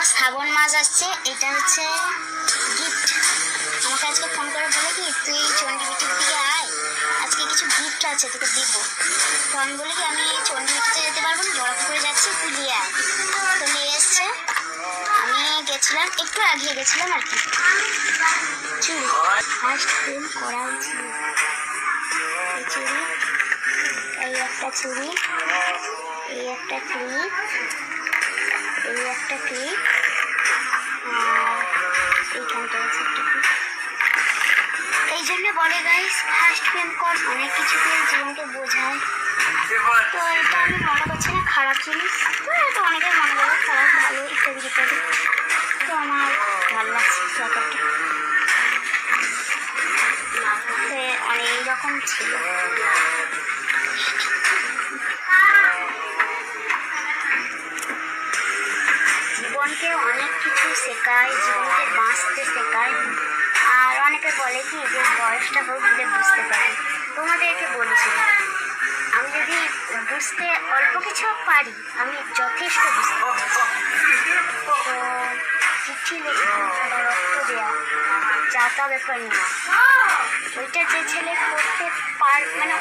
শ্রাবণ মাস আসছে, এটা হচ্ছে গিফট। আমাকে আজকে ফোন করে বলে কি তুই চণ্ডীবিটির দিকে আয়, আজকে কিছু গিফট আছে তোকে দিব। তো আমি বলি কি আমি চণ্ডীবিটিতে যেতে পারবো না, বরফ করে যাচ্ছি, তুই নিয়ে আয়। তো নিয়ে এসছে। আমি গেছিলাম, একটু আগিয়ে গেছিলাম আর কি। চুড়ি ফার্স্ট ফিল্ম করা উচিত। এই চুড়ি, এই একটা চুড়ি, এই একটা ক্লিপ, এই একটা ক্লিপ, আর এইখানটা আছে একটা ক্লিপ। এই জন্য বলে গাইস ফার্স্ট প্রেম কর, অনেক কিছুতে জীবনকে বোঝায়। তো এটা আমি মনে করছি না খারাপ জিনিস, তো এটা অনেকের মনে করে খারাপ ভালো ইত্যাদি ইত্যাদি। তো আমার ভালো লাগছে ব্যাপারটা, অনেক রকম ছিল। জীবনকে অনেক কিছু শেখায়, জীবনকে বাঁচতে শেখায়। আর অনেকে বলে কি যে বয়সটা হোক দিলে বুঝতে পারি। তোমাদেরকে বলছি আমি যদি বুঝতে অল্প কিছু পারি, আমি যথেষ্ট বুঝতে পারছি। তো চিঠি লেখা বা রক্ত দেওয়া যা তা ব্যাপার না, ওইটা যে ছেলে করতে মানে